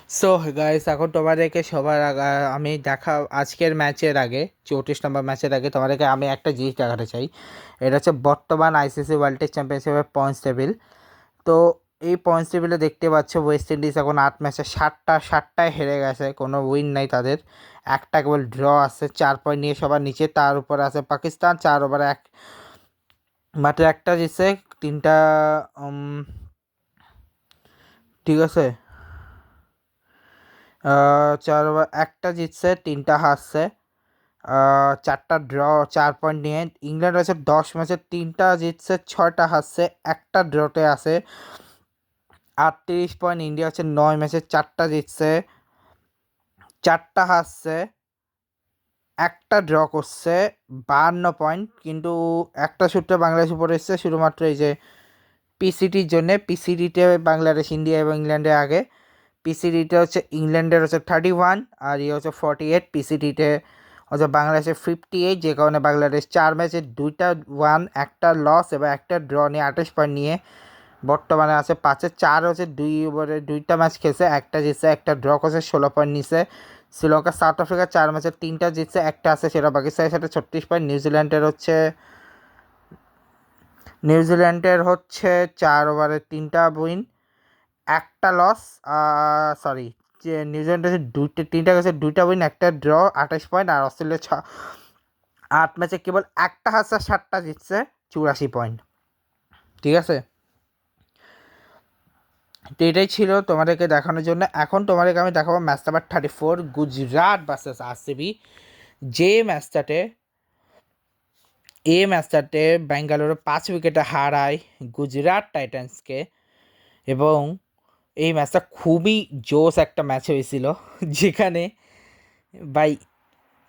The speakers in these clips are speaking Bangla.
সো গাইস, এখন তোমাদেরকে সবার আগে আমি আজকের ম্যাচের আগে 34 নম্বর ম্যাচের আগে তোমাদেরকে আমি একটা জিনিস দেখাতে চাই। এটা হচ্ছে বর্তমান আইসিসি ওয়ার্ল্ড টেস্ট চ্যাম্পিয়নশিপের পয়েন্টস টেবিল। তো এই পয়েন্টস টেবিলে দেখতে পাচ্ছ ওয়েস্ট ইন্ডিজ এখন 8 ম্যাচে সাতটায় হেরে গেছে, কোনো উইন নাই তাদের, একটা কেবল ড্র আছে। 4 পয়েন্ট নিয়ে সবার নিচে, তার উপরে আছে পাকিস্তান 4 ওভারে মাত্র একটা জিতছে, তিনটা ঠিক আছে, 4 ওভার একটা জিতছে, তিনটা হারছে, 4টা ড্র, 4 পয়েন্ট নিয়ে। ইংল্যান্ড আছে 10 ম্যাচে 3টা জিতছে, 6টা হারছে, একটা ড্রতে আছে 38 পয়েন্ট। ইন্ডিয়া হচ্ছে 9 ম্যাচে 4টা জিতছে, 4টা হারছে, একটা ড্র করছে, 52 পয়েন্ট। কিন্তু একটা সূত্রে বাংলাদেশ উপরে এসছে শুধুমাত্র এই যে পিসিটির জন্যে। পিসিটিতে বাংলাদেশ, ইন্ডিয়া এবং ইংল্যান্ডের আগে। পিসিডিতে হচ্ছে ইংল্যান্ডের হচ্ছে 31 আর ইয়ে হচ্ছে 48। পিসিডিতে হচ্ছে বাংলাদেশের 58, যে কারণে বাংলাদেশ 4 ম্যাচে 2টা ওয়ান, একটা লস এবং একটা ড্র নিয়ে 28 পয়েন্ট নিয়ে বর্তমানে আছে 5-এ। 4 হচ্ছে 2 ওভারে 2টা ম্যাচ খেলছে, একটা জিতছে, একটা ড্র করছে, 16 পয়েন্ট নিছে। শ্রীলঙ্কা সাউথ আফ্রিকা 4 ম্যাচে 3টা জিতছে, একটা আছে সেটা পাকিস্তানের সাথে 36 পয়েন্ট। নিউজিল্যান্ডের হচ্ছে 4 ওভারে 3টা উইন, একটা লস, সরি, যে নিউজিল্যান্ড হচ্ছে 3টা গেছে, 2টা উইন, একটা ড্র, 28 পয়েন্ট। আর অস্ট্রেলিয়া 8 ম্যাচে কেবল একটা হারছে, 7টা জিতছে, 84 পয়েন্ট। ঠিক আছে, তো এটাই ছিল তোমাদেরকে দেখানোর জন্য। এখন তোমাদেরকে আমি দেখাবো match number 34, Gujarat versus RCB. যে ম্যাচটাতে ব্যাঙ্গালোরে 5 উইকেটে হারায় গুজরাট টাইটান্সকে। এবং এই ম্যাচটা খুবই জোস একটা ম্যাচ হয়েছিল, যেখানে বাই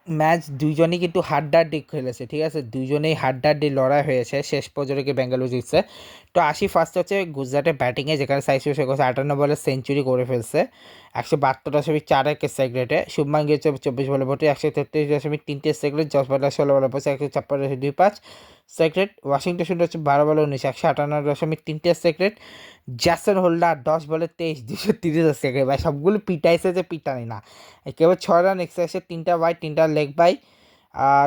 ম্যাচ দুইজনই কিন্তু হাড্ডাহাড্ডি খেলেছে। ঠিক আছে, দুইজনেই হাড্ডাহাড্ডি লড়াই হয়েছে, শেষ পর্যন্ত কি বেঙ্গালুরু জিতছে। তো আসি ফার্স্ট হচ্ছে গুজরাটের ব্যাটিংয়ে, যেখানে সাইসু শেখ হচ্ছে 58 বলে সেঞ্চুরি করে ফেলছে 172.4 স্ট্রাইক রেটে। শুভমান গিল 24 বলে ভর্তি 133.3 স্ট্রাইক রেট। জস বাটলার 16 বলে 156.25 স্ট্রাইক রেট। ওয়াশিংটন সুন্দর হচ্ছে 12 বলে 19 158.3 স্ট্রাইক রেট। জ্যাসন হোল্ডার 10 বলে 23 230 স্ট্রাইক রেট। ভাই সবগুলো পিটাইছে, যে পিটানি না, কেবল 6 রান এক্সট্রা, 3টা ওয়াইড, 3টা লেগ বাই,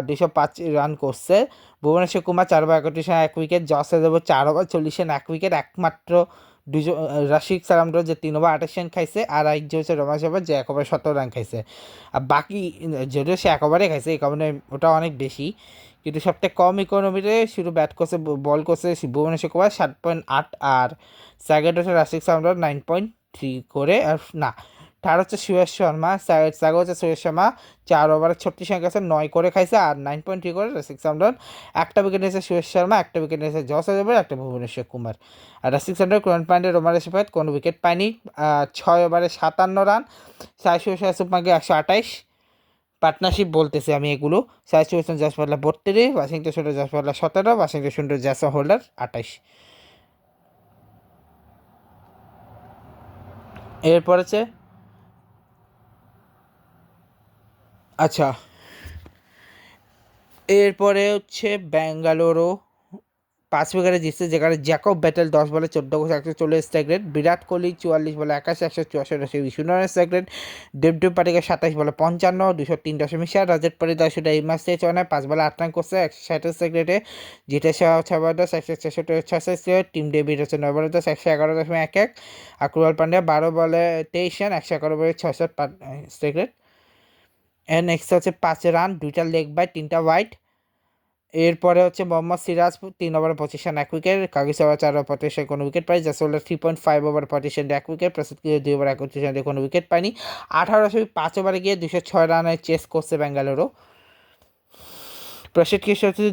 205 রান করছে। ভুবনেশ্বর কুমার 4 ওভার 31 রানে 1 উইকেট। জসে দেবো 4 ওভার 40 রানে 1 উইকেট। একমাত্র দুজন রাশিক সালামরা যে 3 ওভার 28 রান খাইছে, আর একজন হচ্ছে রমেশ ওভার যে 1 ওভার 17 রান খাইছে। আর বাকি, যদিও সে 1 ওভারে খাইছে, এই কারণে ওটা অনেক বেশি, কিন্তু সবথেকে কম ইকোনমিতে শুধু ব্যাট করছে, বল করছে ভুবনেশ্বর কুমার 7.8, আর সেকেন্ড হচ্ছে রাশিক সালামরা 9.3 করে। আর না, থার্ড হচ্ছে সুয়েশ শর্মা, সাগর হচ্ছে সুয়েশ শর্মা 4 ওভারে 36 রান গেছে, 9 করে খাইছে, আর 9.3 করে রাসিক সামরান। একটা উইকেট নিয়েছে সুয়েশ শর্মা, একটা উইকেট নিয়েছে জস হাজার, একটা ভুবনেশ্বর কুমার। আর রাসিক সামরান, কুরআন পান্ডে, রোমান রেশাপাত কোনো উইকেট পায়নি। 6 ওভারে 57 রান। সাইসু সুপারকে 128। পার্টনারশিপ বলতেছি আমি এগুলো। সাইসু হোসেন জাসপাল্লা 32, ওয়াশিংটন সুন্দর জাসপাল্লা 17, ওয়াশিংটন সুন্দর জাসা হোল্ডার 28। এরপর আছে, আচ্ছা, এরপরে হচ্ছে ব্যাঙ্গালোরও 5 উইকেটে জিতছে, যেখানে জ্যাকব ব্যাটেল 10 বলে 14 140 স্ট্রাইক রেট। বিরাট কোহলি 44 বলে 81 184 স্ট্রাইক রেট। দেবদেব পাটিকার 27 বলে 55 203.7। রজত পাটিদার শুধু এই ম্যাচ থেকে 5 বলে 8 রান করছে 160 স্ট্রাইক রেটে। জিতেশ 6 বলে 166.6 টিম ডেভিড হচ্ছে 9 বলে 111.11। আর ক্রুয়াল পান্ডিয়া 12 বলে 23 রান 111.66 স্ট্রাইক রেট। এর নেক্সট হচ্ছে 5 রান, 2টা লেগ বাই, 3টা ওয়াইড। এরপরে হচ্ছে মোহাম্মদ সিরাজ 3 ওভারে 25 রান 1 উইকেট। কাগিসোভা 4 ওভার 35 কোনো উইকেট পায়। জাসোল্লার 3.5 ওভার 40 রান 1 উইকেট। প্রসিদ্ধ 2 ওভার 31 রান কোনো উইকেট পায়নি। 5 ওভারে গিয়ে 206 রানের চেস করছে বেঙ্গালুরু। প্রসিদ্ধ কিশোর হচ্ছে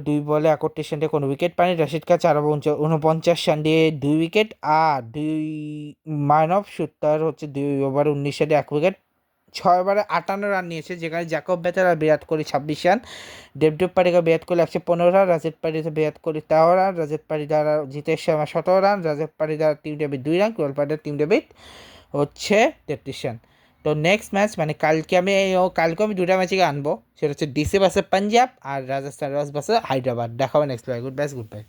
2 বলে 31 রান কোনো উইকেট পায়নি। রশিদ খান 4 ওভার 49 রান দিয়ে 2 উইকেট। আর মাইনব সুত্তার হচ্ছে 2 ওভার 19 রানে 1 উইকেট। 6 ওভারে 58 রান নিয়েছে, যেখানে জ্যাকব বেতার আর বিরাট কোহলি 26 রান। দেবদেব Patidar Virat Kohli 115 run, Rajat Patidar Virat Kohli 13 run, Rajat Patidar Jitesh Sharma 17 run, Rajat Patidar Tim David 2 run, কুয়াল পাটিদার টিম ডেভিড হচ্ছে 33 রান। তো নেক্সট ম্যাচ মানে কালকে আমি 2টা ম্যাচে আনবো, সেটা হচ্ছে ডিসি ভার্সেস পাঞ্জাব আর রাজস্থান রয়্যালস ভার্সেস হায়দ্রাবাদ। দেখাবো নেক্সট বাই। Good bye.